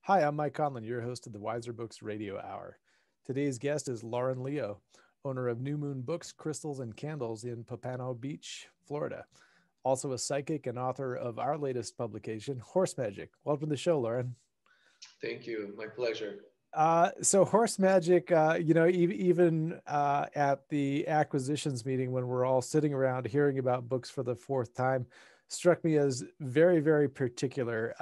Hi, I'm Mike Conlon, your host of the Weiser Books Radio Hour. Today's guest is Lawren Leo, owner of New Moon Books, Crystals, and Candles in Pompano Beach, Florida. Also a psychic and author of our latest publication, Horse Magick. Welcome to the show, Lawren. Thank you. My pleasure. So Horse Magick, even at the acquisitions meeting when we're all sitting around hearing about books for the fourth time, struck me as very, very particular.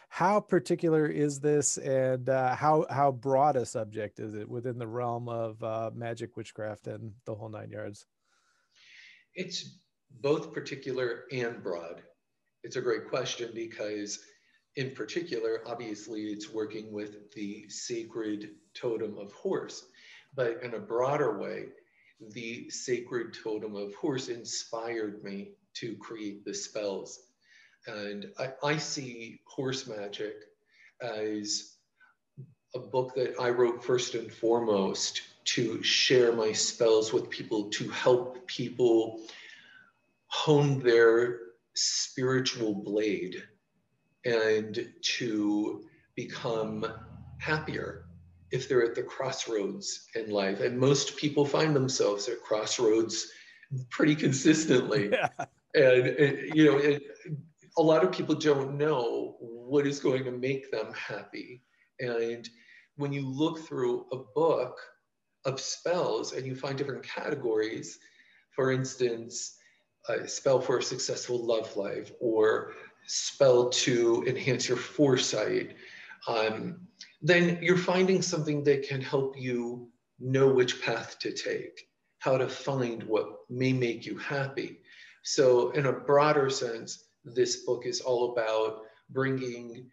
How particular is this, and how broad a subject is it within the realm of magic, witchcraft, and the whole nine yards? It's both particular and broad. It's a great question because, in particular, obviously, it's working with the sacred totem of horse. But in a broader way, the sacred totem of horse inspired me to create the spells. And I see Horse Magick as a book that I wrote first and foremost to share my spells with people, to help people hone their spiritual blade and to become happier if they're at the crossroads in life. And most people find themselves at crossroads pretty consistently. Yeah. And a lot of people don't know what is going to make them happy. And when you look through a book of spells and you find different categories, for instance, a spell for a successful love life or spell to enhance your foresight, then you're finding something that can help you know which path to take, how to find what may make you happy. So in a broader sense, this book is all about bringing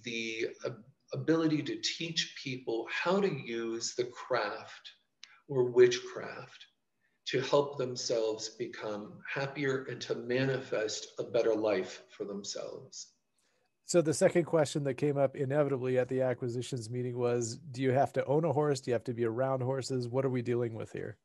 the ability to teach people how to use the craft or witchcraft to help themselves become happier and to manifest a better life for themselves. So the second question that came up inevitably at the acquisitions meeting was, do you have to own a horse? Do you have to be around horses? What are we dealing with here?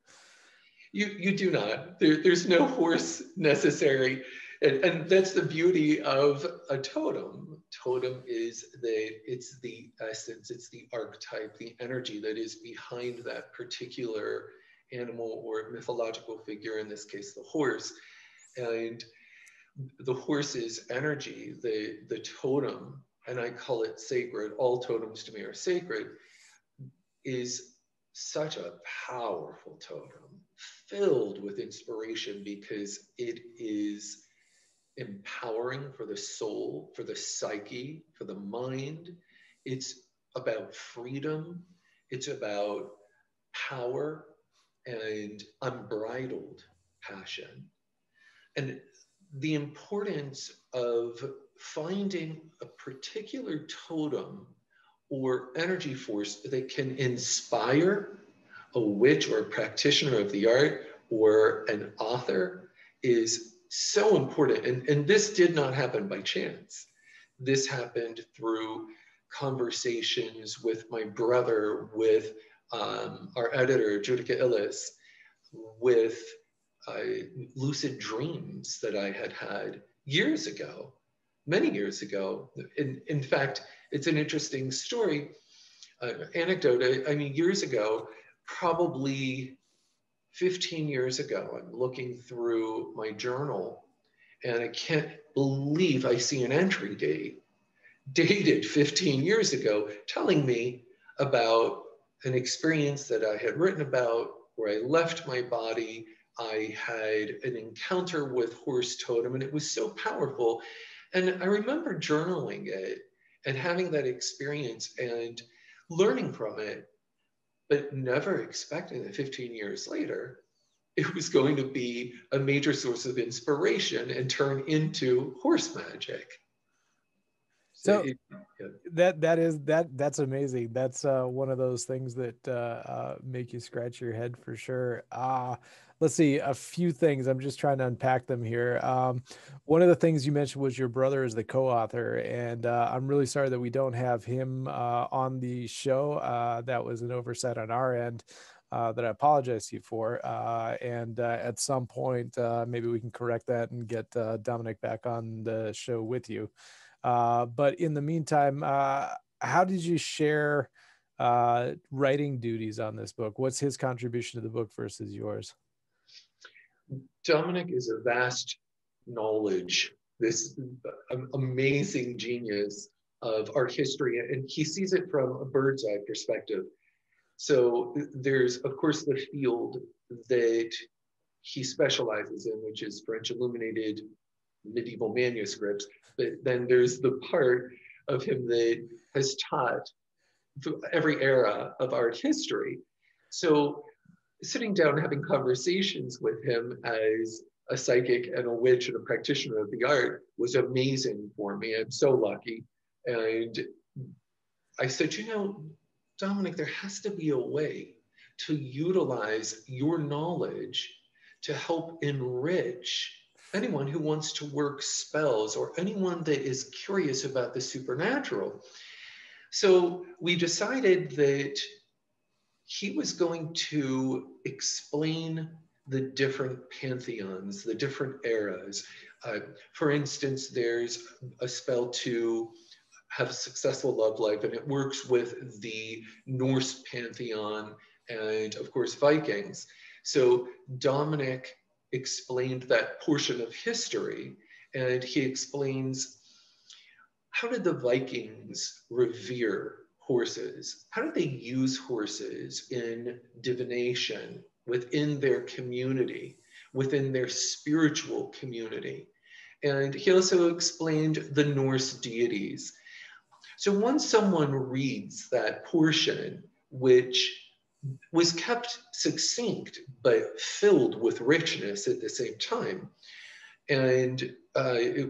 You do not. There's no horse necessary. And that's the beauty of a totem. Totem is it's the essence, it's the archetype, the energy that is behind that particular animal or mythological figure, in this case, the horse. And the horse's energy, the totem, and I call it sacred, all totems to me are sacred, is such a powerful totem, filled with inspiration because it is empowering for the soul, for the psyche, for the mind. It's about freedom. It's about power and unbridled passion. And the importance of finding a particular totem or energy force that can inspire a witch or a practitioner of the art or an author is so important. And this did not happen by chance. This happened through conversations with my brother, with our editor, Judica Illis, with lucid dreams that I had had years ago, many years ago. In fact, it's an interesting story, anecdote. I mean, years ago, probably 15 years ago, I'm looking through my journal and I can't believe I see an entry dated 15 years ago, telling me about an experience that I had written about where I left my body. I had an encounter with horse totem and it was so powerful. And I remember journaling it and having that experience and learning from it, but never expecting that 15 years later, it was going to be a major source of inspiration and turn into Horse Magick. So that's amazing. That's one of those things that make you scratch your head for sure. Let's see, a few things. I'm just trying to unpack them here. One of the things you mentioned was your brother is the co-author, and I'm really sorry that we don't have him on the show. That was an oversight on our end. That I apologize to you for. And at some point, maybe we can correct that and get Dominic back on the show with you. But in the meantime, how did you share writing duties on this book? What's his contribution to the book versus yours? Dominic is a vast knowledge, this amazing genius of art history, and he sees it from a bird's eye perspective. So there's, of course, the field that he specializes in, which is French illuminated medieval manuscripts. But then there's the part of him that has taught every era of art history. So sitting down and having conversations with him as a psychic and a witch and a practitioner of the art was amazing for me. I'm so lucky. And I said, you know, Dominic, there has to be a way to utilize your knowledge to help enrich anyone who wants to work spells or anyone that is curious about the supernatural. So we decided that he was going to explain the different pantheons, the different eras. For instance, there's a spell to have a successful love life, and it works with the Norse pantheon and, of course, Vikings. So Dominic explained that portion of history, and he explains, how did the Vikings revere horses? How did they use horses in divination within their community, within their spiritual community? And he also explained the Norse deities. So once someone reads that portion, which was kept succinct, but filled with richness at the same time, and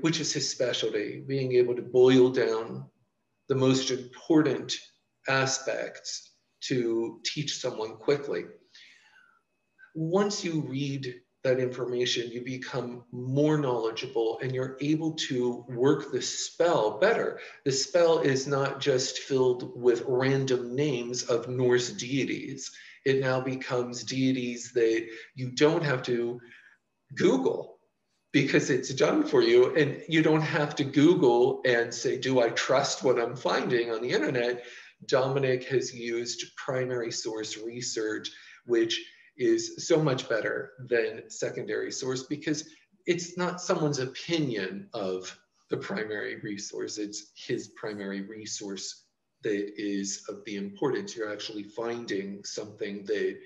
which is his specialty, being able to boil down the most important aspects to teach someone quickly. Once you read that information, you become more knowledgeable and you're able to work the spell better. The spell is not just filled with random names of Norse deities. It now becomes deities that you don't have to Google because it's done for you, and you don't have to Google and say, do I trust what I'm finding on the internet? Dominic has used primary source research, which is so much better than secondary source because it's not someone's opinion of the primary resource, it's his primary resource that is of the importance. You're actually finding something that,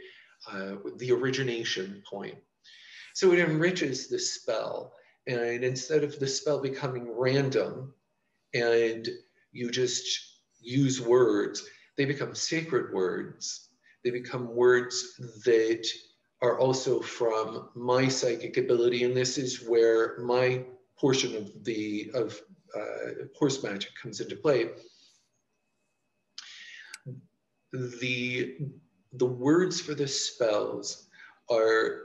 the origination point. So it enriches the spell, and instead of the spell becoming random and you just use words, they become sacred words. They become words that are also from my psychic ability, and this is where my portion of horse magic comes into play. The words for the spells are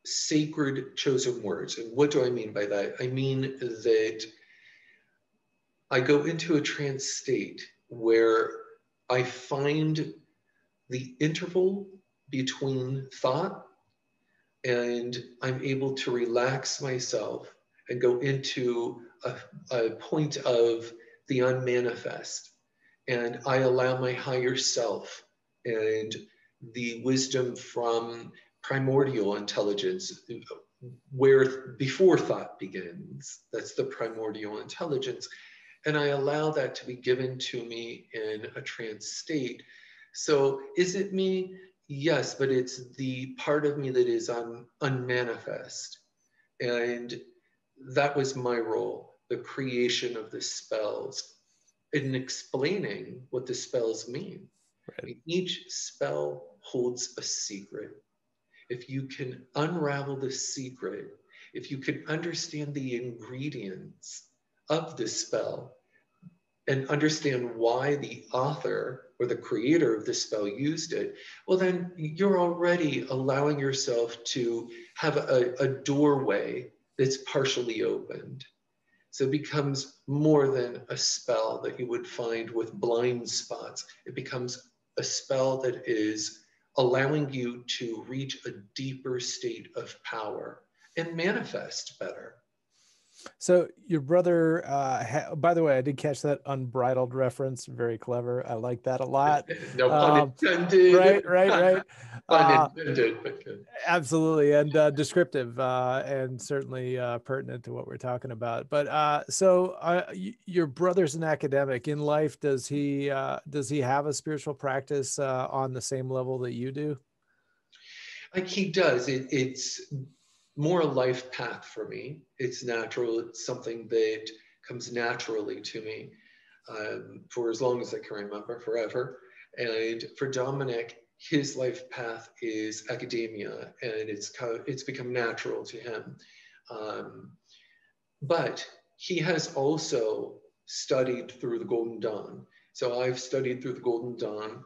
sacred chosen words. And what do I mean by that? I mean that I go into a trance state where I find the interval between thought, and I'm able to relax myself and go into a point of the unmanifest. And I allow my higher self and the wisdom from primordial intelligence, where before thought begins. That's the primordial intelligence. And I allow that to be given to me in a trance state. So is it me? Yes, but it's the part of me that is unmanifest. And that was my role, the creation of the spells, in explaining what the spells mean. Right. Each spell holds a secret. If you can unravel the secret, if you can understand the ingredients of the spell and understand why the author or the creator of the spell used it, well, then you're already allowing yourself to have a doorway that's partially opened. So it becomes more than a spell that you would find with blind spots. It becomes a spell that is allowing you to reach a deeper state of power and manifest better. So your brother, by the way, I did catch that unbridled reference. Very clever. I like that a lot. No pun Um, intended. right, right, right. Pun Uh, intended, but good. Absolutely, and descriptive, and certainly pertinent to what we're talking about. But your brother's an academic in life. Does he have a spiritual practice on the same level that you do? Like he does. It's more a life path for me. It's natural. It's something that comes naturally to me for as long as I can remember, forever. And for Dominic, his life path is academia, and it's become natural to him. Um, but he has also studied through the Golden Dawn. So I've studied through the Golden Dawn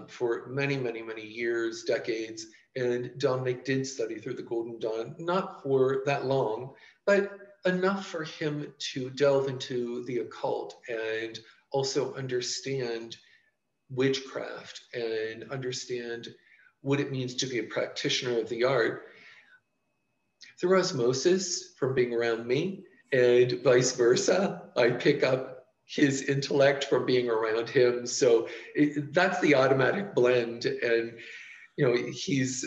for many, many, many years, decades. And Dominic did study through the Golden Dawn, not for that long, but enough for him to delve into the occult and also understand witchcraft and understand what it means to be a practitioner of the art through osmosis from being around me, and vice versa. I pick up his intellect from being around him. So that's the automatic blend. And, he's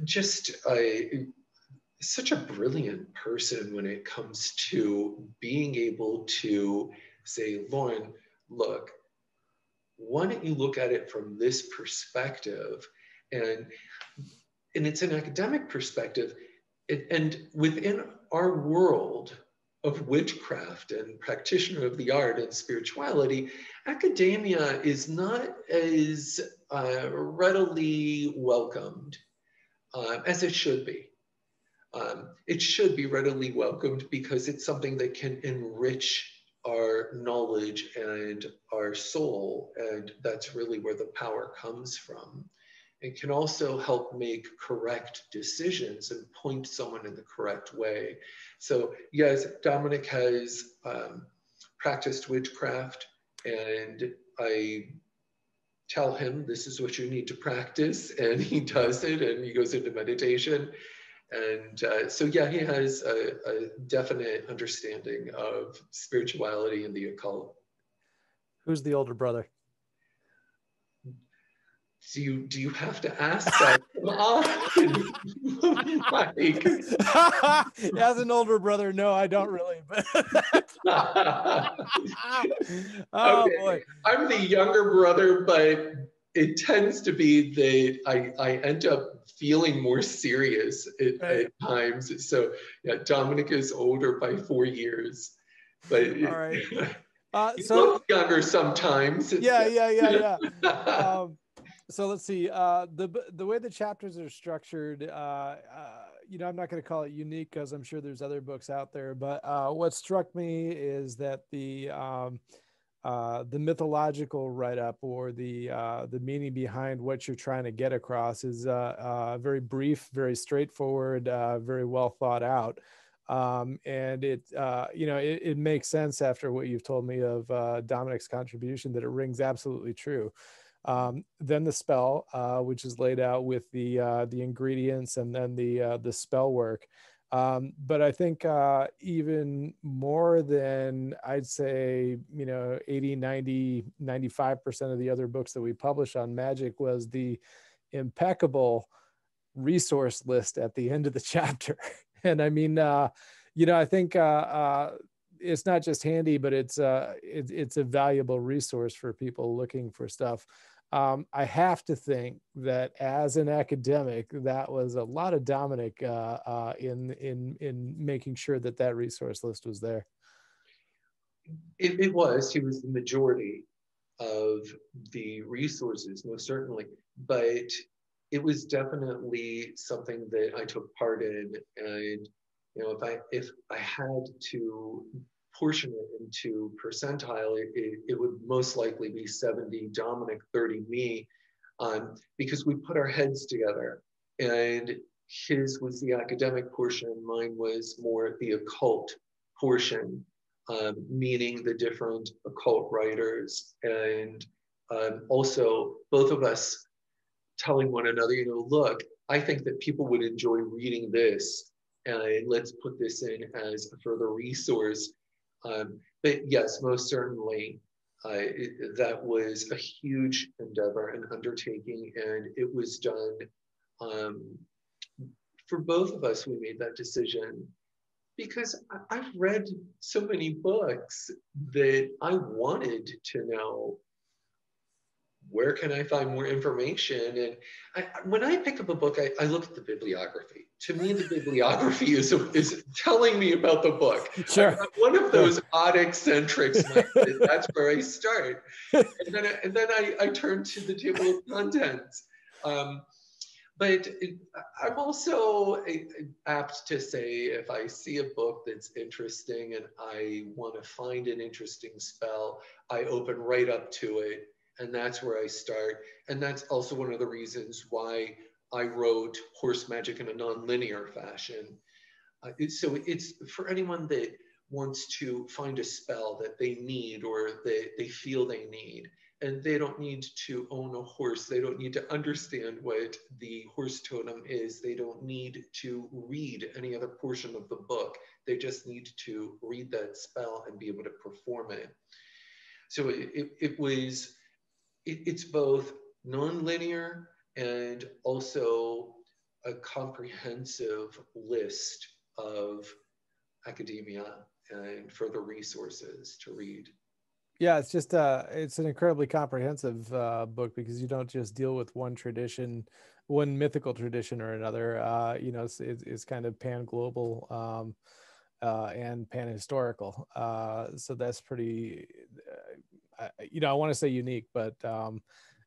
just such a brilliant person when it comes to being able to say, Lawren, look, why don't you look at it from this perspective? And it's an academic perspective. And within our world of witchcraft and practitioner of the art and spirituality, academia is not as readily welcomed as it should be. It should be readily welcomed because it's something that can enrich our knowledge and our soul, and that's really where the power comes from. It can also help make correct decisions and point someone in the correct way. So yes, Dominic has practiced witchcraft, and I tell him this is what you need to practice, and he does it, and he goes into meditation. And so yeah, he has a definite understanding of spirituality and the occult. Who's the older brother? Do you have to ask that often, Mike? As an older brother, no, I don't really. But oh Okay, boy, I'm the younger brother, but it tends to be that I end up feeling more serious at times. So yeah, Dominic is older by 4 years, but all right. he So looks younger sometimes. yeah. So let's see. The way the chapters are structured, I'm not going to call it unique because I'm sure there's other books out there. But what struck me is that the mythological write-up or the meaning behind what you're trying to get across is very brief, very straightforward, very well thought out. And it makes sense after what you've told me of Dominic's contribution that it rings absolutely true. Then the spell, which is laid out with the ingredients and then the spell work. But I think even more than I'd say, 80, 90, 95% of the other books that we publish on magic was the impeccable resource list at the end of the chapter. And I mean, I think it's not just handy, but it's a valuable resource for people looking for stuff. I have to think that as an academic, that was a lot of Dominic in making sure that resource list was there. It was. He was the majority of the resources, most certainly. But it was definitely something that I took part in. And if I had to portion it into percentile, it would most likely be 70 Dominic, 30 me, because we put our heads together. And his was the academic portion, mine was more the occult portion, meaning the different occult writers. And also both of us telling one another, look, I think that people would enjoy reading this and let's put this in as a further resource. But yes, most certainly, that was a huge endeavor and undertaking, and it was done um, for both of us. We made that decision because I've read so many books that I wanted to know, where can I find more information? And when I pick up a book, I look at the bibliography. To me, the bibliography is telling me about the book. Sure. I'm one of those odd eccentrics. That's where I start. And then I turn to the table of contents. But I'm also apt to say, if I see a book that's interesting and I want to find an interesting spell, I open right up to it. And that's where I start. And that's also one of the reasons why I wrote Horse Magick in a non-linear fashion. So it's for anyone that wants to find a spell that they need or they feel they need. And they don't need to own a horse. They don't need to understand what the horse totem is. They don't need to read any other portion of the book. They just need to read that spell and be able to perform it. So it's both non-linear and also a comprehensive list of academia and further resources to read. Yeah, it's just it's an incredibly comprehensive book, because you don't just deal with one tradition, one mythical tradition or another. You know, it's kind of pan-global and pan-historical. So that's pretty, you know, I want to say unique, but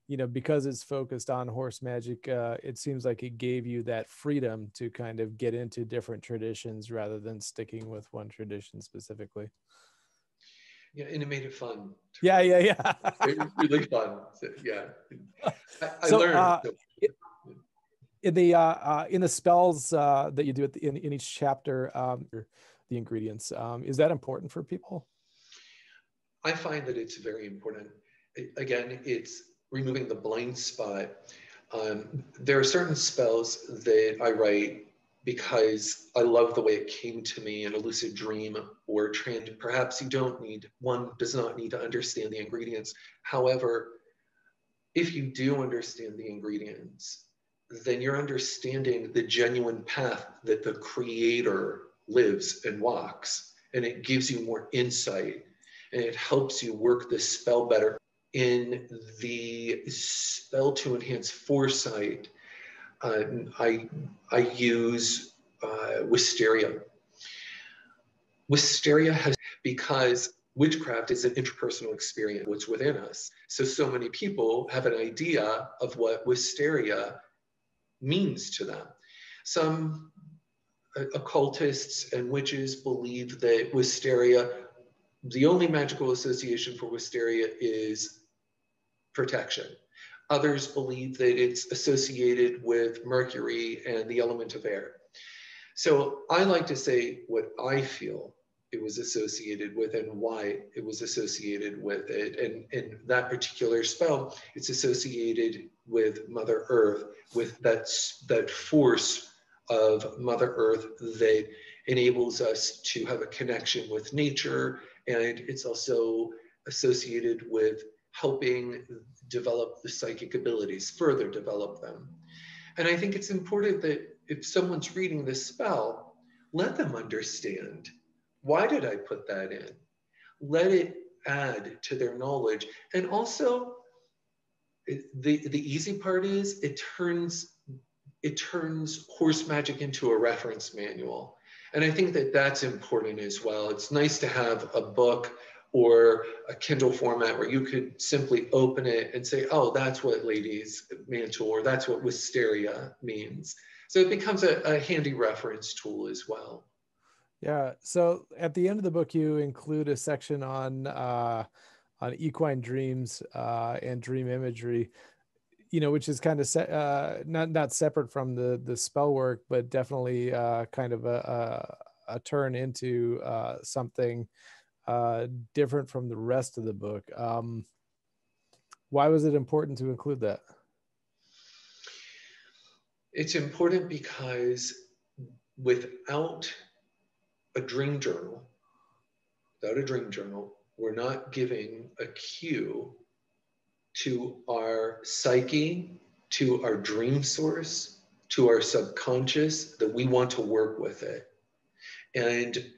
you know, because it's focused on horse magic, it seems like it gave you that freedom to kind of get into different traditions rather than sticking with one tradition specifically. Yeah, and it made it fun. Yeah. It was really fun. So, yeah, I learned. In the spells that you do in each chapter, the ingredients, is that important for people? I find that it's very important. Again, it's removing the blind spot. There are certain spells that I write because I love the way it came to me in a lucid dream or trend. Perhaps one does not need to understand the ingredients. However, if you do understand the ingredients, then you're understanding the genuine path that the creator lives and walks. And it gives you more insight, and it helps you work the spell better. In the spell to enhance foresight, I use Wisteria. Wisteria has, because witchcraft is an interpersonal experience, what's within us. So many people have an idea of what Wisteria means to them. Some occultists and witches believe that Wisteria, the only magical association for Wisteria is protection. Others believe that it's associated with Mercury and the element of air. So I like to say what I feel it was associated with and why it was associated with it. And in that particular spell, it's associated with Mother Earth, with that force of Mother Earth that enables us to have a connection with nature. And it's also associated with helping develop the psychic abilities, further develop them. And I think it's important that if someone's reading this spell, let them understand, why did I put that in? Let it add to their knowledge. And also, the easy part is it turns Horse Magick into a reference manual. And I think that that's important as well. It's nice to have a book or a Kindle format where you could simply open it and say, oh, that's what Lady's Mantle, or that's what Wisteria means. So it becomes a handy reference tool as well. Yeah. So at the end of the book, you include a section on equine dreams and dream imagery, you know, which is kind of not separate from the spell work, but definitely kind of a turn into something different from the rest of the book. Why was it important to include that? It's important because without a dream journal, we're not giving a cue to our psyche, to our dream source, to our subconscious that we want to work with it. And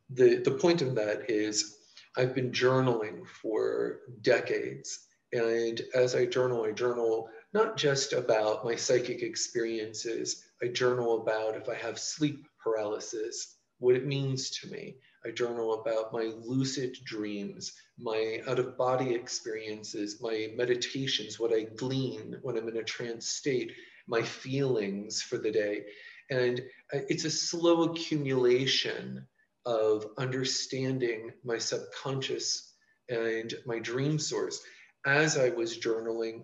the point of that is I've been journaling for decades. And as I journal not just about my psychic experiences, I journal about if I have sleep paralysis, what it means to me. I journal about my lucid dreams, my out of body experiences, my meditations, what I glean when I'm in a trance state, my feelings for the day. And it's a slow accumulation of understanding my subconscious and my dream source. As I was journaling,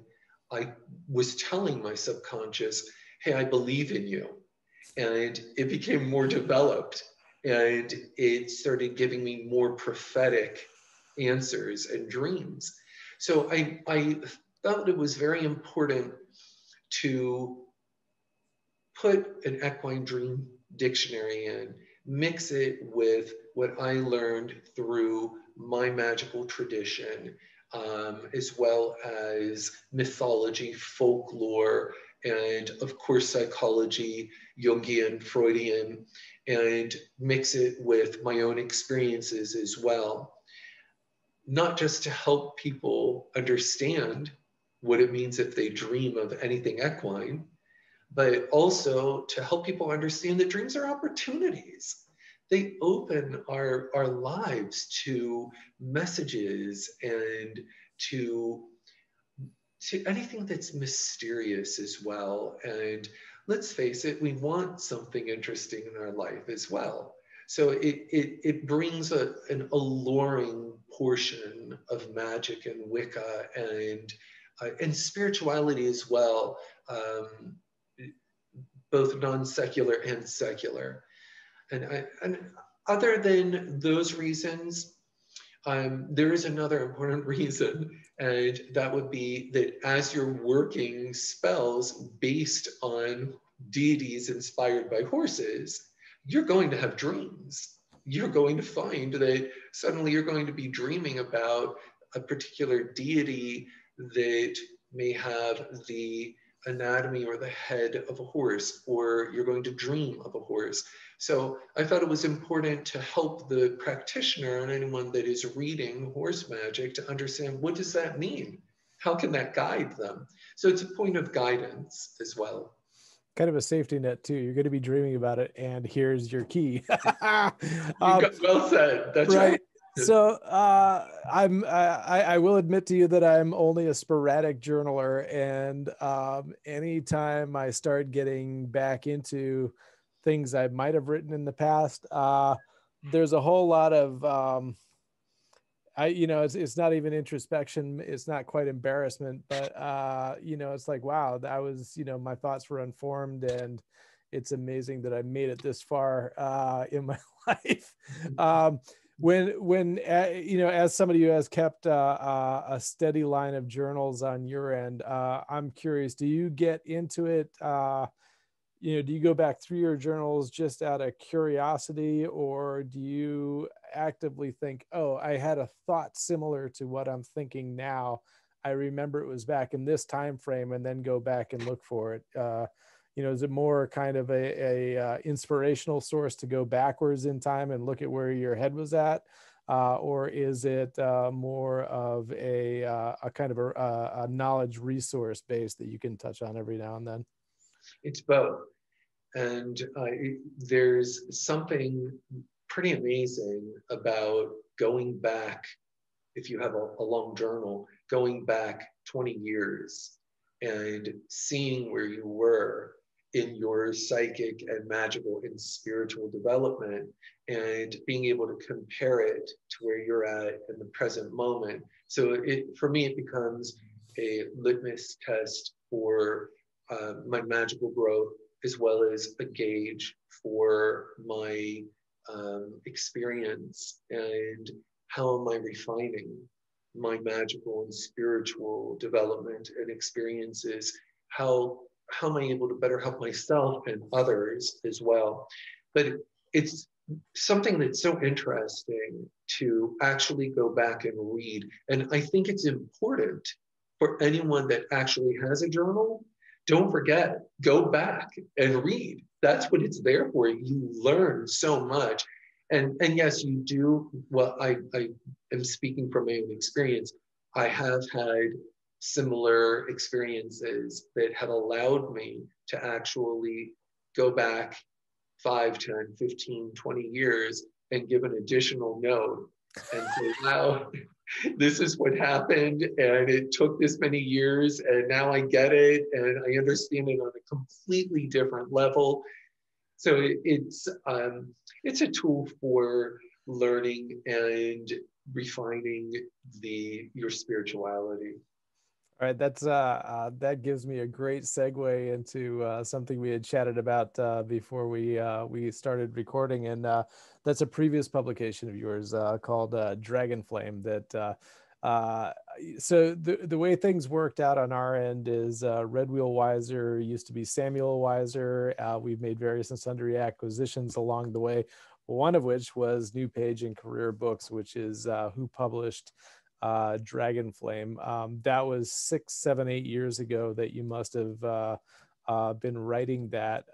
I was telling my subconscious, hey, I believe in you. And it became more developed, and it started giving me more prophetic answers and dreams. So I felt it was very important to put an equine dream dictionary in, mix it with what I learned through my magical tradition, as well as mythology, folklore, and of course, psychology, Jungian, Freudian, and mix it with my own experiences as well. Not just to help people understand what it means if they dream of anything equine, but also to help people understand that dreams are opportunities. They open our lives to messages and to anything that's mysterious as well. And let's face it, we want something interesting in our life as well. So it brings an alluring portion of magic and Wicca and spirituality as well, both non-secular and secular. And other than those reasons, there is another important reason, and that would be that as you're working spells based on deities inspired by horses, you're going to have dreams. You're going to find that suddenly you're going to be dreaming about a particular deity that may have the anatomy or the head of a horse, or you're going to dream of a horse. So I thought it was important to help the practitioner and anyone that is reading horse magic to understand, what does that mean? How can that guide them? So it's a point of guidance as well. Kind of a safety net too. You're going to be dreaming about it, and here's your key. Well said. That's right. So I will admit to you that I'm only a sporadic journaler, and anytime I start getting back into things I might have written in the past, there's a whole lot of it's not even introspection. It's not quite embarrassment, but it's like, wow, that was, my thoughts were unformed, and it's amazing that I made it this far in my life. When as somebody who has kept a steady line of journals on your end, I'm curious, do you get into it? Do you go back through your journals just out of curiosity, or do you actively think, oh, I had a thought similar to what I'm thinking now, I remember it was back in this time frame, and then go back and look for it? Is it more kind of a inspirational source to go backwards in time and look at where your head was at, or is it more of a kind of a knowledge resource base that you can touch on every now and then? It's both. And there's something pretty amazing about going back, if you have a long journal, going back 20 years and seeing where you were in your psychic and magical and spiritual development, and being able to compare it to where you're at in the present moment. So for me, it becomes a litmus test for my magical growth, as well as a gauge for my experience and how am I refining my magical and spiritual development and experiences. How how am I able to better help myself and others as well? But it's something that's so interesting to actually go back and read. And I think it's important for anyone that actually has a journal, don't forget, go back and read. That's what it's there for. You learn so much. And yes, you do. Well, I am speaking from my own experience. I have had similar experiences that have allowed me to actually go back 5, 10, 15, 20 years and give an additional note and say, wow, this is what happened and it took this many years and now I get it and I understand it on a completely different level. So it's a tool for learning and refining your spirituality. All right, that gives me a great segue into something we had chatted about before we started recording, and that's a previous publication of yours called Dragon Flame. So the way things worked out on our end is Red Wheel Weiser used to be Samuel Weiser. We've made various and sundry acquisitions along the way. One of which was New Page and Career Books, which is who published Dragon Flame. That was 6, 7, 8 years ago that you must have been writing that.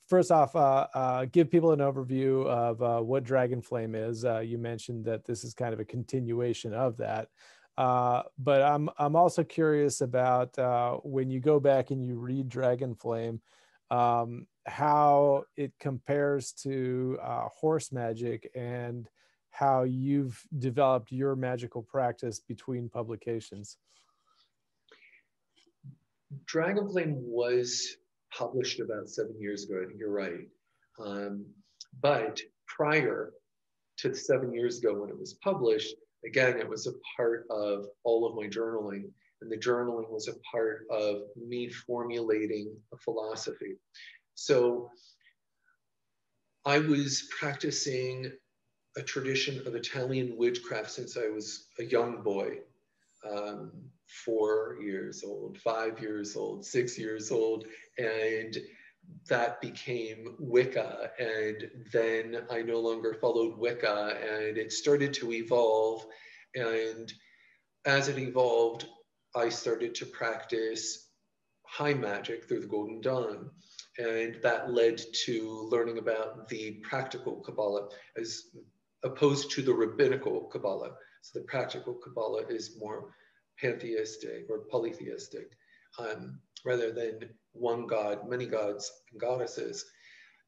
First off, give people an overview of what Dragon Flame is. You mentioned that this is kind of a continuation of that. But I'm also curious about when you go back and you read Dragon Flame, how it compares to Horse Magick and how you've developed your magical practice between publications. Dragon Flame was published about 7 years ago. I think you're right. But prior to 7 years ago when it was published, again, it was a part of all of my journaling. And the journaling was a part of me formulating a philosophy. So I was practicing a tradition of Italian witchcraft since I was a young boy, 4 years old, 5 years old, 6 years old, and that became Wicca. And then I no longer followed Wicca, and it started to evolve. And as it evolved, I started to practice high magic through the Golden Dawn. And that led to learning about the practical Kabbalah as opposed to the rabbinical Kabbalah. So the practical Kabbalah is more pantheistic or polytheistic, rather than one God, many gods and goddesses.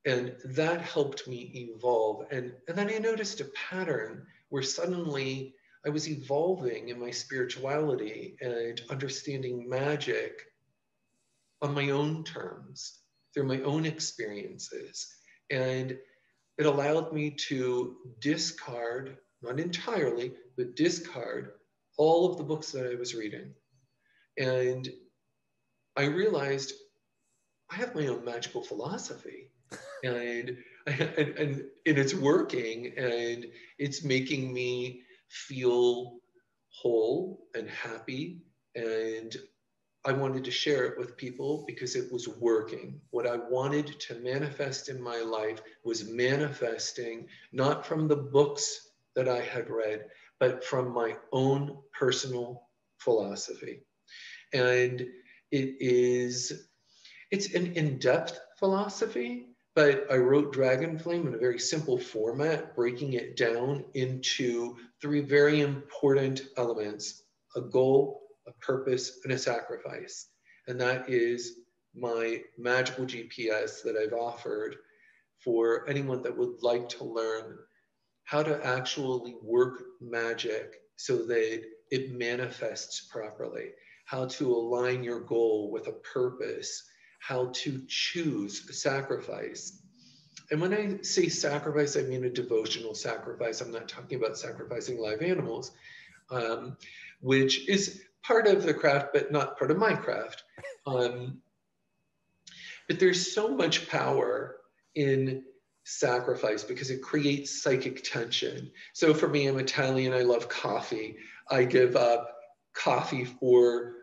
And that helped me evolve. And then I noticed a pattern where suddenly I was evolving in my spirituality and understanding magic on my own terms, through my own experiences. And it allowed me to discard, not entirely, but discard all of the books that I was reading. And I realized I have my own magical philosophy. And it's working, and it's making me feel whole and happy. And I wanted to share it with people because it was working. What I wanted to manifest in my life was manifesting not from the books that I had read, but from my own personal philosophy. And it's an in-depth philosophy, but I wrote Dragon Flame in a very simple format, breaking it down into 3 very important elements: a goal, a purpose, and a sacrifice. And that is my magical GPS that I've offered for anyone that would like to learn how to actually work magic so that it manifests properly, how to align your goal with a purpose, how to choose a sacrifice. And when I say sacrifice, I mean a devotional sacrifice. I'm not talking about sacrificing live animals, which is part of the craft, but not part of my craft. But there's so much power in sacrifice because it creates psychic tension. So for me, I'm Italian, I love coffee. I give up coffee for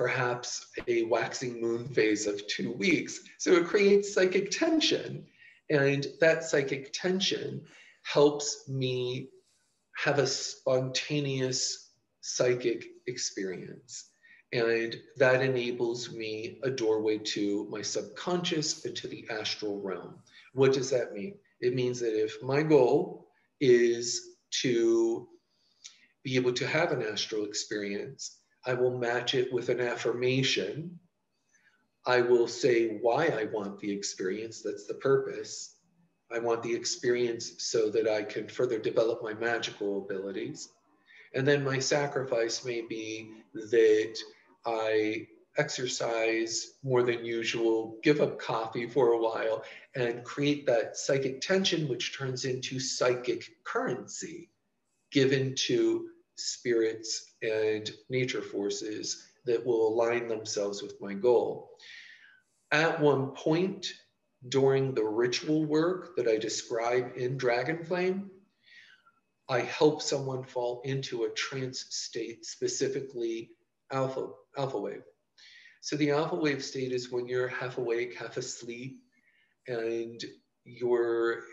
perhaps a waxing moon phase of 2 weeks. So it creates psychic tension. And that psychic tension helps me have a spontaneous psychic experience. And that enables me a doorway to my subconscious and to the astral realm. What does that mean? It means that if my goal is to be able to have an astral experience, I will match it with an affirmation. I will say why I want the experience. That's the purpose. I want the experience so that I can further develop my magical abilities. And then my sacrifice may be that I exercise more than usual, give up coffee for a while, and create that psychic tension, which turns into psychic currency given to spirits and nature forces that will align themselves with my goal. At one point during the ritual work that I describe in Dragon Flame, I help someone fall into a trance state, specifically alpha wave. So the alpha wave state is when you're half awake, half asleep, and your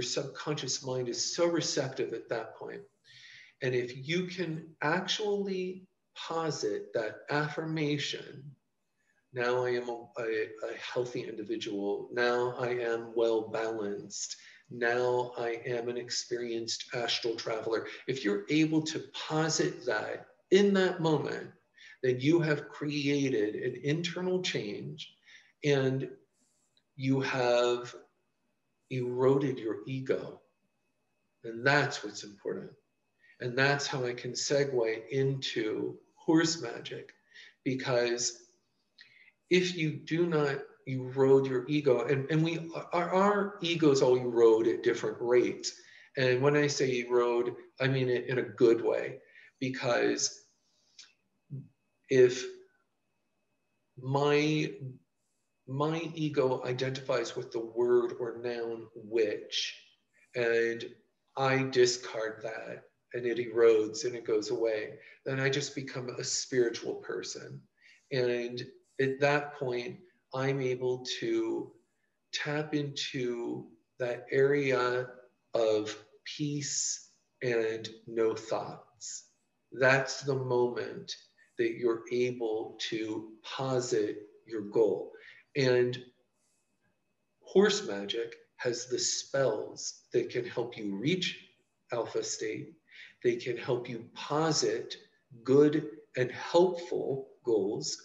subconscious mind is so receptive at that point. And if you can actually posit that affirmation, now I am a healthy individual, now I am well balanced, now I am an experienced astral traveler. If you're able to posit that in that moment, then you have created an internal change and you have eroded your ego. And that's what's important. And that's how I can segue into horse magic, because if you do not erode your ego, and our egos all erode at different rates. And when I say erode, I mean it in a good way, because if my ego identifies with the word or noun witch, and I discard that, and it erodes and it goes away, then I just become a spiritual person. And at that point, I'm able to tap into that area of peace and no thoughts. That's the moment that you're able to posit your goal. And horse magic has the spells that can help you reach alpha state. They can help you posit good and helpful goals.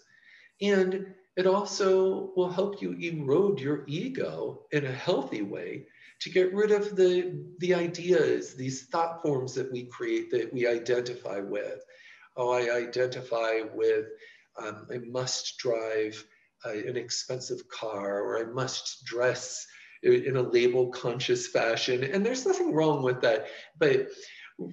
And it also will help you erode your ego in a healthy way to get rid of the ideas, these thought forms that we create that we identify with. Oh, I identify with, I must drive an expensive car, or I must dress in a label conscious fashion. And there's nothing wrong with that. But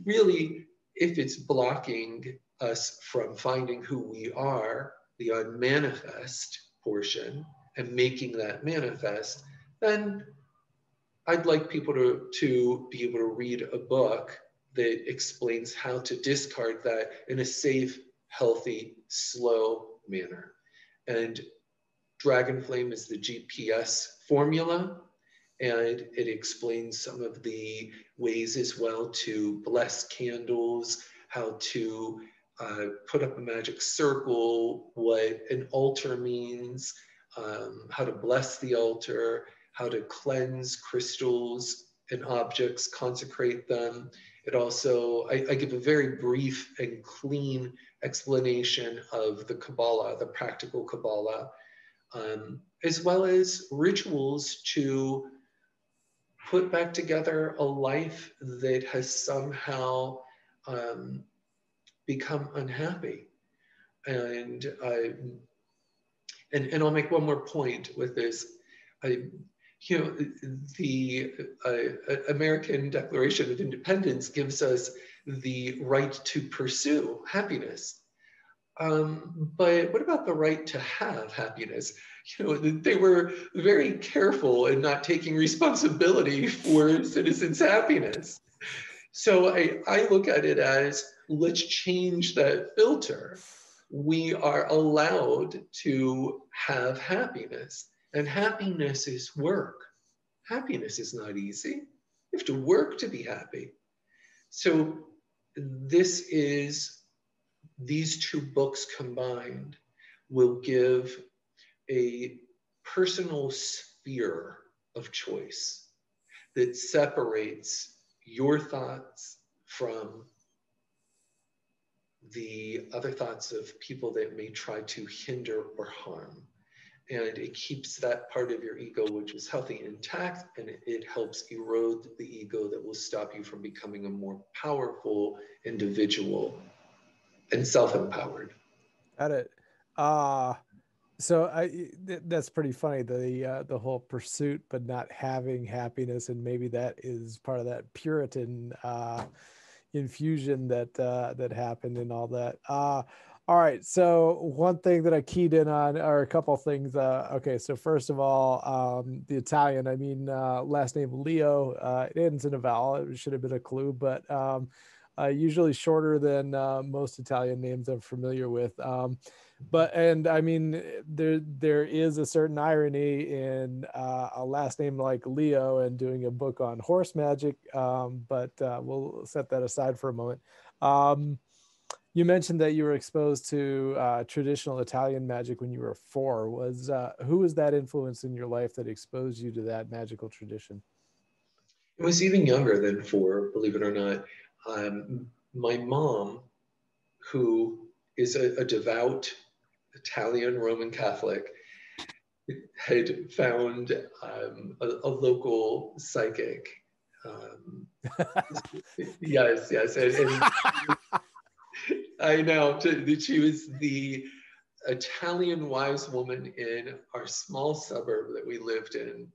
really, if it's blocking us from finding who we are, the unmanifest portion, and making that manifest, then I'd like people to be able to read a book that explains how to discard that in a safe, healthy, slow manner. And Dragon Flame is the GPS formula, and it explains some of the ways as well to bless candles, how to put up a magic circle, what an altar means, how to bless the altar, how to cleanse crystals and objects, consecrate them. It also, I give a very brief and clean explanation of the Kabbalah, the practical Kabbalah, as well as rituals to put back together a life that has somehow become unhappy. And I'll make one more point with this. The American Declaration of Independence gives us the right to pursue happiness. But what about the right to have happiness? They were very careful in not taking responsibility for citizens' happiness. So I look at it as, let's change that filter. we are allowed to have happiness. And happiness is work. Happiness is not easy. You have to work to be happy. So these two books combined will give a personal sphere of choice that separates your thoughts from the other thoughts of people that may try to hinder or harm. And it keeps that part of your ego, which is healthy, intact, and it helps erode the ego that will stop you from becoming a more powerful individual and self-empowered. Got it. That's pretty funny. The whole pursuit, but not having happiness, and maybe that is part of that Puritan infusion that happened and all that. All right. So one thing that I keyed in on are a couple of things. Okay. So first of all, the Italian, I mean, last name Leo, it ends in a vowel. It should have been a clue, but usually shorter than most Italian names I'm familiar with. And I mean, there is a certain irony in a last name like Leo and doing a book on horse magic, but we'll set that aside for a moment. You mentioned that you were exposed to traditional Italian magic when you were 4. Who was that influence in your life that exposed you to that magical tradition? It was even younger than 4, believe it or not. My mom, who is a devout Italian Roman Catholic, had found a local psychic. Yes, and I know that she was the Italian wise woman in our small suburb that we lived in.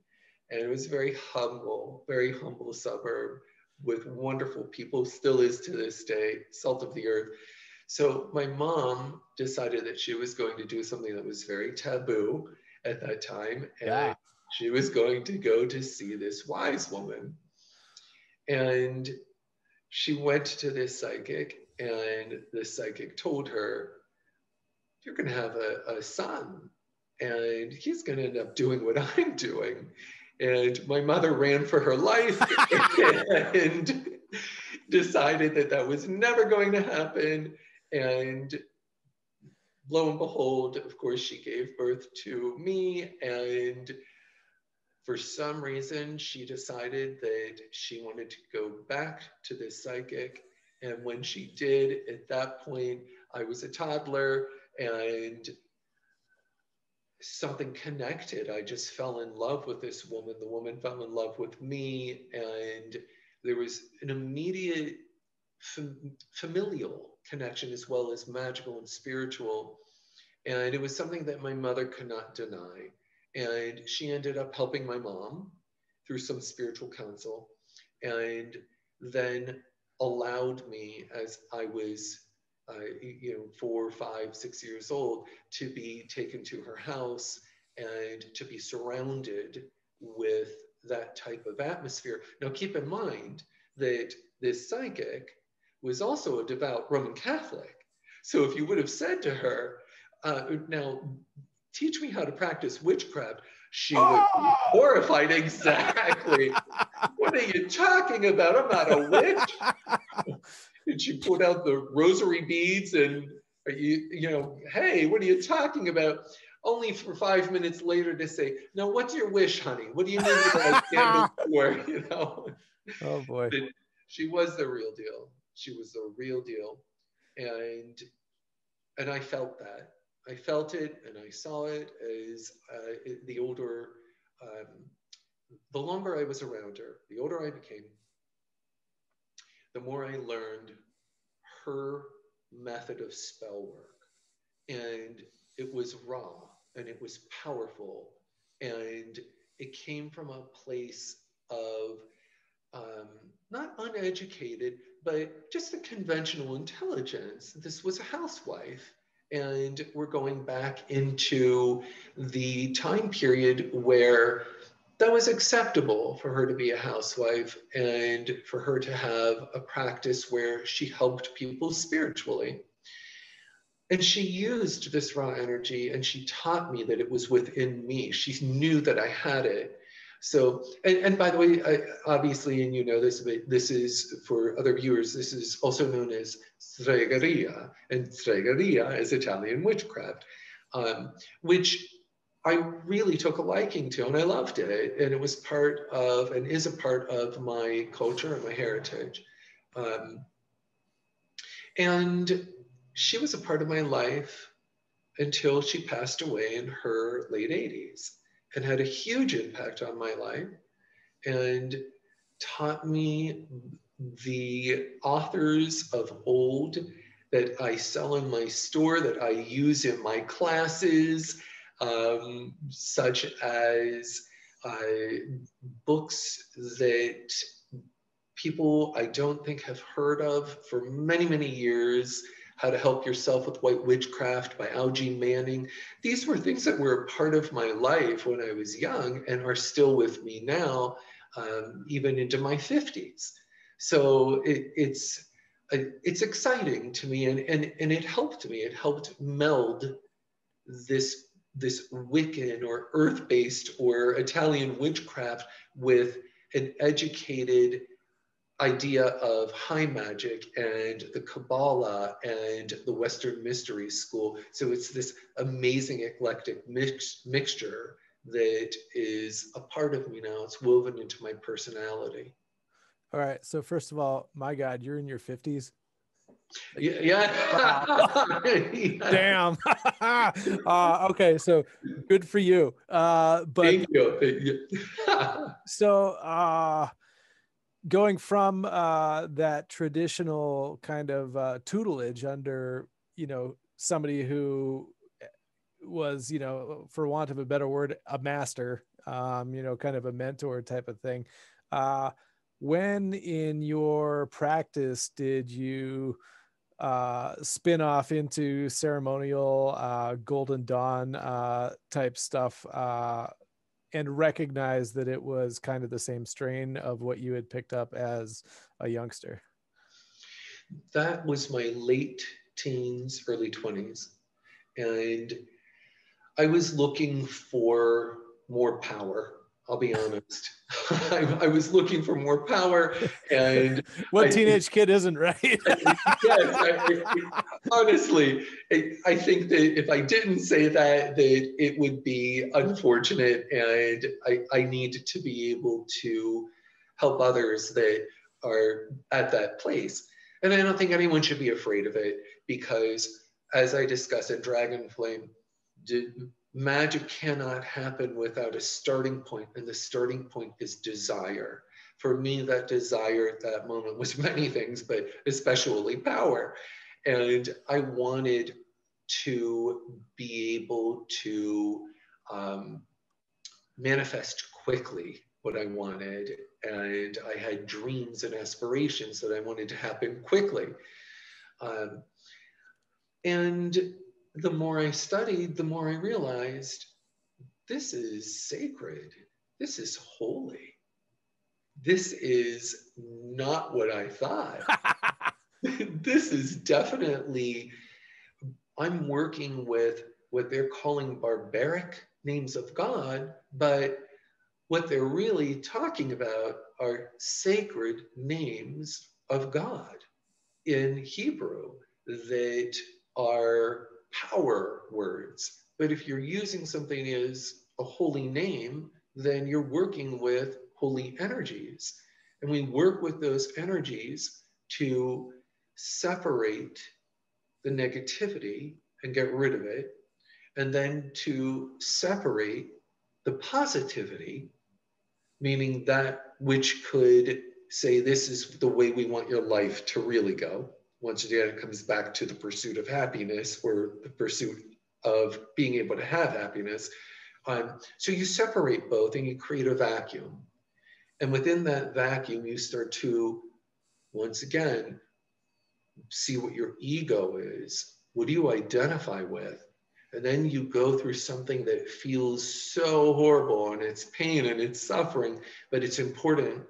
And it was very humble suburb with wonderful people, still is to this day, salt of the earth. So my mom decided that she was going to do something that was very taboo at that time. And she was going to go to see this wise woman. And she went to this psychic, and the psychic told her, you're going to have a son, and he's going to end up doing what I'm doing. And my mother ran for her life and decided that that was never going to happen. And lo and behold, of course, she gave birth to me. And for some reason, she decided that she wanted to go back to this psychic. And when she did, at that point, I was a toddler, and something connected. I just fell in love with this woman. The woman fell in love with me. And there was an immediate familial connection as well as magical and spiritual. And it was something that my mother could not deny. And she ended up helping my mom through some spiritual counsel, and then allowed me, as I was 4, 5, 6 years old, to be taken to her house and to be surrounded with that type of atmosphere. Now, keep in mind that this psychic was also a devout Roman Catholic. So if you would have said to her, now, teach me how to practice witchcraft, she would be horrified. Exactly. What are you talking about? I'm not a witch. And she pulled out the rosary beads and, hey, what are you talking about? Only for 5 minutes later to say, now, what's your wish, honey? What do you need to light candles for? Oh, boy. But she was the real deal. She was the real deal. And I felt that. I felt it and I saw it as the longer I was around her, the older I became, the more I learned her method of spell work. And it was raw and it was powerful. And it came from a place of not uneducated, but just a conventional intelligence. This was a housewife. And we're going back into the time period where that was acceptable for her to be a housewife and for her to have a practice where she helped people spiritually. And she used this raw energy and she taught me that it was within me. She knew that I had it. So, and by the way, obviously, and you know this, but this is for other viewers, this is also known as stregheria, and stregheria is Italian witchcraft, which I really took a liking to, and I loved it. And it was part of, and is a part of my culture and my heritage. And she was a part of my life until she passed away in her late 80s and had a huge impact on my life and taught me the authors of old that I sell in my store, that I use in my classes, such as books that people I don't think have heard of for many, many years. How to Help Yourself with White Witchcraft by Algie Manning. These were things that were a part of my life when I was young and are still with me now, even into my 50s. So it's exciting to me, and it helped me. It helped meld this Wiccan or earth-based or Italian witchcraft with an educated idea of high magic and the Kabbalah and the Western Mystery School. So it's this amazing eclectic mixture that is a part of me now. It's woven into my personality. All right. So first of all, my God, you're in your 50s. Yeah. Damn. Okay. So good for you. But thank you. So going from that traditional kind of tutelage under, somebody who was, for want of a better word, a master, kind of a mentor type of thing. When in your practice did you spin off into ceremonial Golden Dawn type stuff and recognize that it was kind of the same strain of what you had picked up as a youngster? That was my late teens, early 20s. And I was looking for more power. I'll be honest. I was looking for more power, and what teenage kid isn't, right? Yes, honestly, I think that if I didn't say that, that it would be unfortunate, and I need to be able to help others that are at that place. And I don't think anyone should be afraid of it, because as I discuss in Dragon Flame, magic cannot happen without a starting point, and the starting point is desire. For me, that desire at that moment was many things, but especially power. And I wanted to be able to manifest quickly what I wanted. And I had dreams and aspirations that I wanted to happen quickly. And the more I studied, the more I realized this is sacred. This is holy. This is not what I thought. This is definitely, I'm working with what they're calling barbaric names of God, but what they're really talking about are sacred names of God in Hebrew that are power words. But if you're using something as a holy name, then you're working with holy energies. And we work with those energies to separate the negativity and get rid of it, and then to separate the positivity, meaning that which could say, this is the way we want your life to really go. Once again, it comes back to the pursuit of happiness, or the pursuit of being able to have happiness. So you separate both and you create a vacuum. And within that vacuum, you start to, once again, see what your ego is. What do you identify with? And then you go through something that feels so horrible, and it's pain and it's suffering, but it's important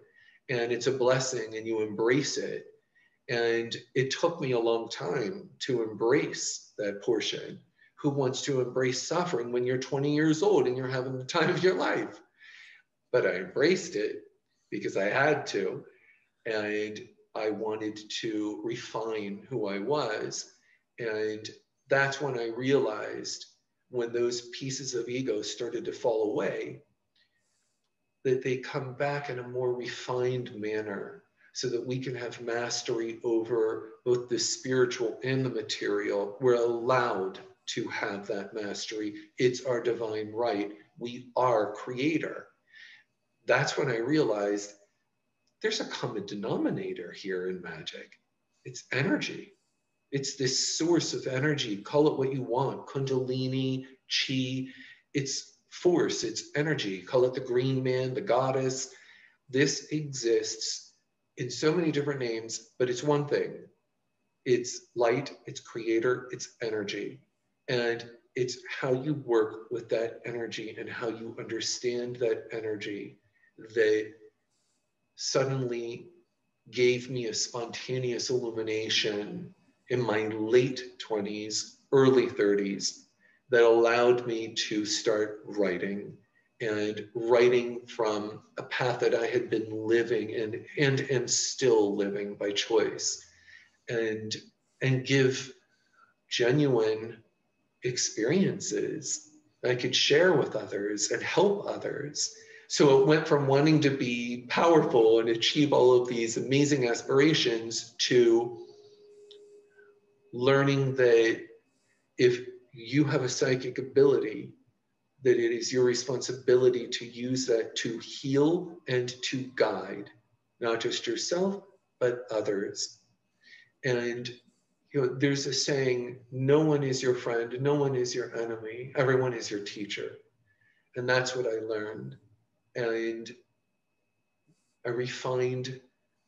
and it's a blessing, and you embrace it. And it took me a long time to embrace that portion. Who wants to embrace suffering when you're 20 years old and you're having the time of your life? But I embraced it because I had to. And I wanted to refine who I was. And that's when I realized, when those pieces of ego started to fall away, that they come back in a more refined manner so that we can have mastery over both the spiritual and the material. We're allowed to have that mastery. It's our divine right. We are creator. That's when I realized there's a common denominator here in magic. It's energy. It's this source of energy. Call it what you want, kundalini, chi. It's force, it's energy. Call it the green man, the goddess. This exists in so many different names, but it's one thing. It's light, it's creator, it's energy. And it's how you work with that energy and how you understand that energy that suddenly gave me a spontaneous illumination in my late 20s, early 30s, that allowed me to start writing, and writing from a path that I had been living and am still living by choice, and give genuine experiences that I could share with others and help others. So it went from wanting to be powerful and achieve all of these amazing aspirations to learning that if you have a psychic ability, that it is your responsibility to use that to heal and to guide, not just yourself, but others. And there's a saying, no one is your friend, no one is your enemy, everyone is your teacher. And that's what I learned. And I refined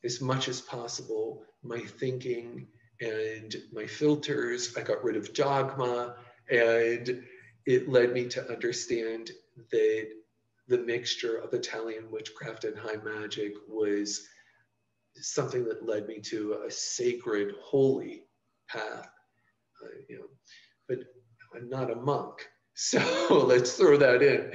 as much as possible my thinking and my filters. I got rid of dogma, and it led me to understand that the mixture of Italian witchcraft and high magic was something that led me to a sacred, holy path. But I'm not a monk, so let's throw that in.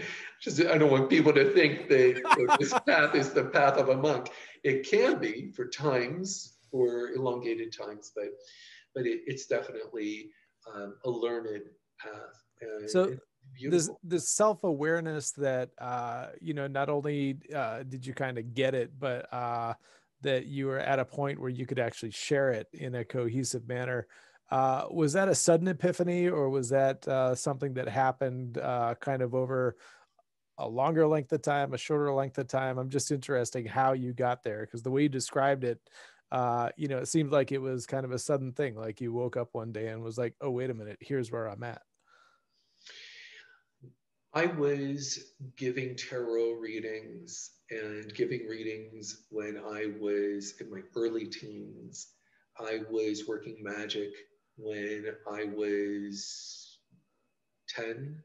I don't want people to think that this path is the path of a monk. It can be for times, for elongated times, but it's definitely a learned path. And So it's beautiful. this self-awareness that not only did you kind of get it, but that you were at a point where you could actually share it in a cohesive manner. Was that a sudden epiphany, or was that something that happened kind of over a longer length of time, a shorter length of time? I'm just interested how you got there, because the way you described it, it seemed like it was kind of a sudden thing. Like you woke up one day and was like, oh, wait a minute, here's where I'm at. I was giving tarot readings and giving readings when I was in my early teens. I was working magic when I was 10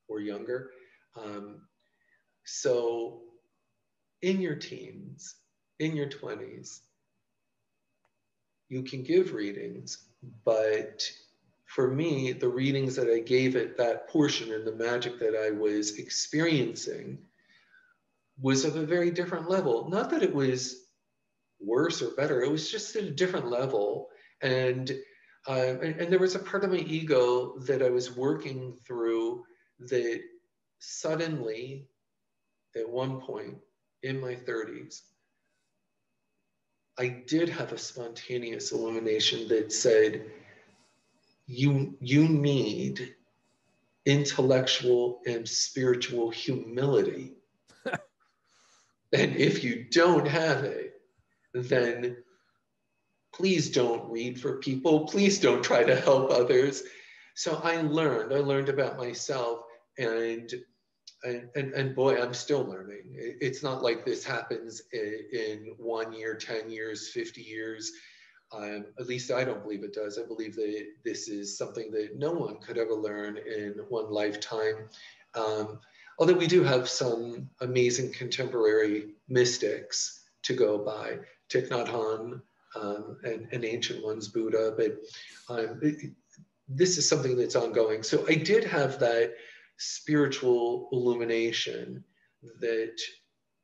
or younger. So in your teens, in your 20s, you can give readings, but for me, the readings that I gave at that portion and the magic that I was experiencing was of a very different level. Not that it was worse or better, it was just at a different level. And there was a part of my ego that I was working through that suddenly, at one point in my 30s, I did have a spontaneous illumination that said, you need intellectual and spiritual humility. And if you don't have it, then please don't read for people. Please don't try to help others. So I learned about myself, and boy, I'm still learning. It's not like this happens in 1 year, 10 years, 50 years. At least I don't believe it does. I believe that this is something that no one could ever learn in one lifetime. Although we do have some amazing contemporary mystics to go by. Thich Nhat Hanh, and ancient ones, Buddha, but this is something that's ongoing. So I did have that spiritual illumination that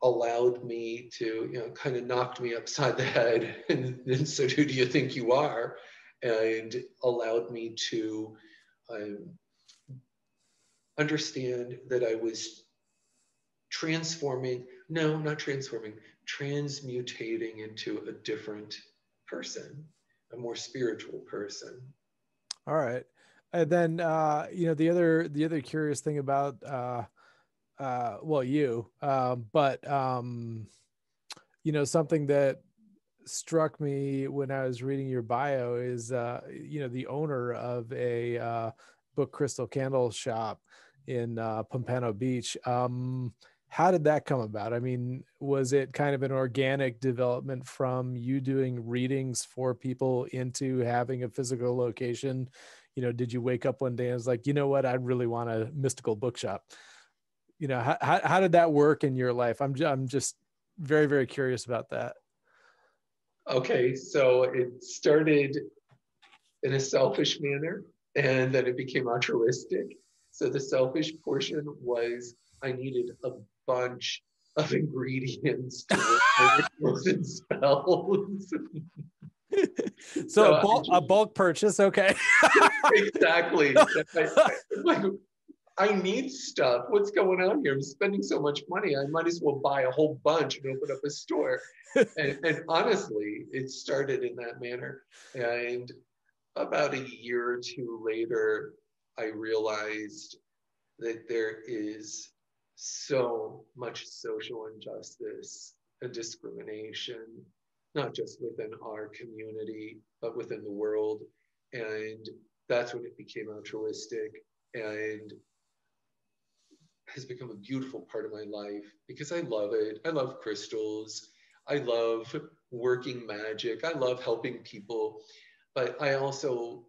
allowed me to, kind of knocked me upside the head and said, who do you think you are? And allowed me to understand that I was transmutating into a different person, a more spiritual person. All right. And then, the other curious thing about, something that struck me when I was reading your bio is, the owner of a book crystal candle shop in Pompano Beach. How did that come about? I mean, was it kind of an organic development from you doing readings for people into having a physical location? Did you wake up one day and was like, you know what, I really want a mystical bookshop? How did that work in your life? I'm just very, very curious about that. Okay, so it started in a selfish manner, and then it became altruistic. So the selfish portion was I needed a bunch of ingredients to work my rituals and spells. So a bulk purchase, okay. Exactly. I need stuff. What's going on here? I'm spending so much money. I might as well buy a whole bunch and open up a store. And honestly, it started in that manner. And about a year or two later, I realized that there is so much social injustice and discrimination, not just within our community, but within the world. And that's when it became altruistic and has become a beautiful part of my life because I love it. I love crystals. I love working magic. I love helping people, but I also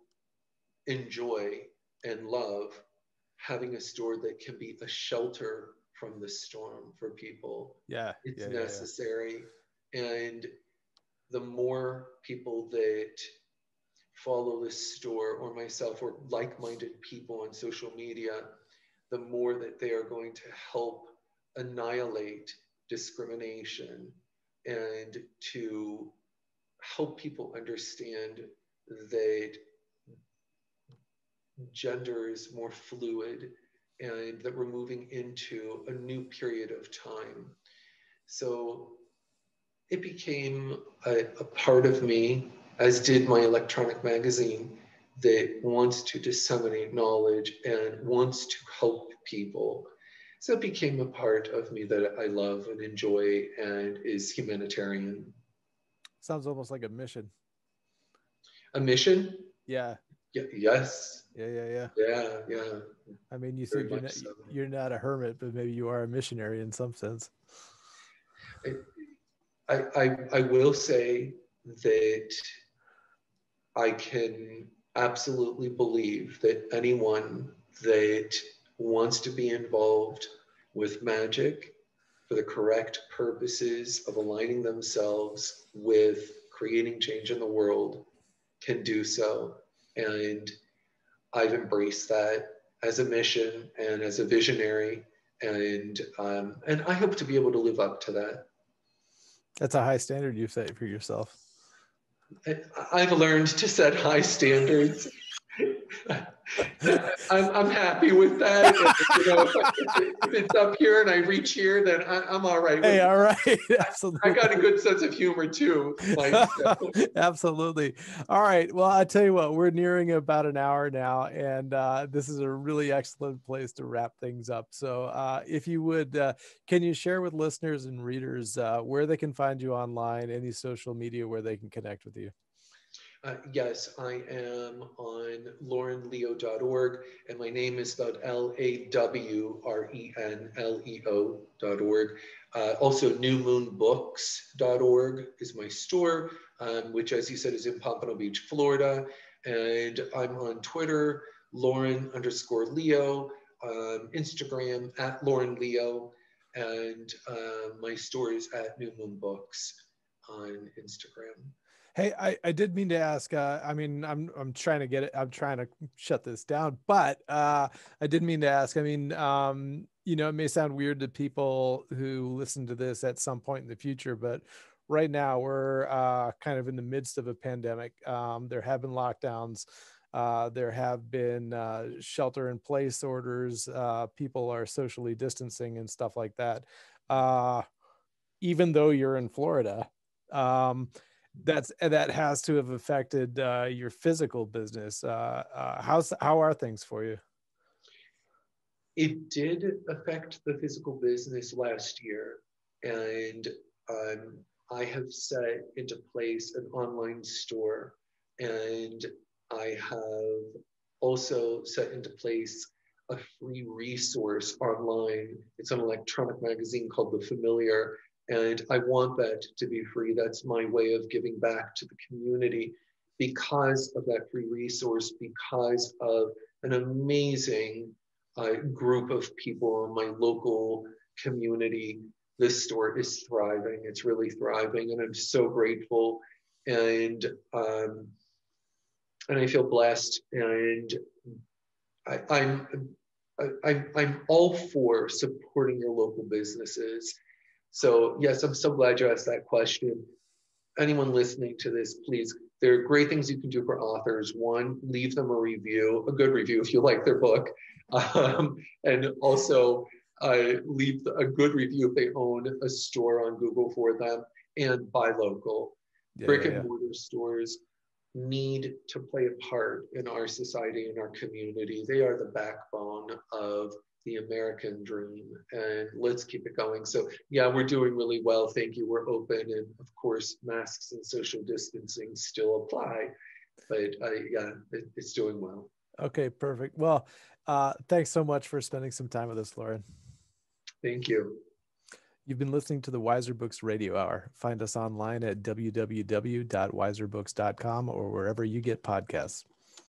enjoy and love having a store that can be a shelter from the storm for people. Yeah. It's necessary. And the more people that follow this store or myself or like-minded people on social media, the more that they are going to help annihilate discrimination and to help people understand that gender is more fluid and that we're moving into a new period of time. So it became a part of me, as did my electronic magazine, that wants to disseminate knowledge and wants to help people. So it became a part of me that I love and enjoy and is humanitarian. Sounds almost like a mission. A mission? Yeah. Yes. Yeah. Yeah. I mean, you said you're not a hermit, but maybe you are a missionary in some sense. I will say that I can absolutely believe that anyone that wants to be involved with magic for the correct purposes of aligning themselves with creating change in the world can do so. And I've embraced that as a mission and as a visionary. And I hope to be able to live up to that. That's a high standard you've set for yourself. I've learned to set high standards. I'm happy with that. If it's up here and I reach here, then I'm all right. Hey, all right. Absolutely. I got a good sense of humor too, Mike. So. Absolutely. All right. Well, I tell you what, we're nearing about an hour now, and this is a really excellent place to wrap things up. So if you would, can you share with listeners and readers where they can find you online, any social media where they can connect with you? Yes, I am on LawrenLeo.org, and my name is spelled LAWRENLEO.org. Also, newmoonbooks.org is my store, which, as you said, is in Pompano Beach, Florida. And I'm on Twitter, Lawren_Leo, Instagram at Lawren Leo, and my store is at New Moon Books on Instagram. Hey, I did mean to ask, I mean, I'm trying to get it, I'm trying to shut this down, but I did mean to ask, I mean, you know, it may sound weird to people who listen to this at some point in the future, but right now we're kind of in the midst of a pandemic. There have been lockdowns. There have been shelter in place orders. People are socially distancing and stuff like that. Uh, Even though you're in Florida, um, that has to have affected your physical business. How are things for you? It did affect the physical business last year, and I have set into place an online store, and I have also set into place a free resource online. It's an electronic magazine called The Familiar, and I want that to be free. That's my way of giving back to the community because of that free resource, because of an amazing group of people in my local community. This store is thriving. It's really thriving, and I'm so grateful. And um, and I feel blessed. And I, I'm I'm all for supporting your local businesses. So yes, I'm so glad you asked that question. Anyone listening to this, please, there are great things you can do for authors. One, leave them a review, a good review if you like their book. And also leave a good review if they own a store on Google for them, and buy local. Yeah, Brick yeah, and yeah. mortar stores need to play a part in our society and our community. They are the backbone of the American dream, and let's keep it going. So yeah, we're doing really well. Thank you. We're open, and of course, masks and social distancing still apply, but yeah, it's doing well. Okay, perfect. Well, thanks so much for spending some time with us, Lawren. Thank you. You've been listening to the Weiser Books Radio Hour. Find us online at www.weiserbooks.com or wherever you get podcasts.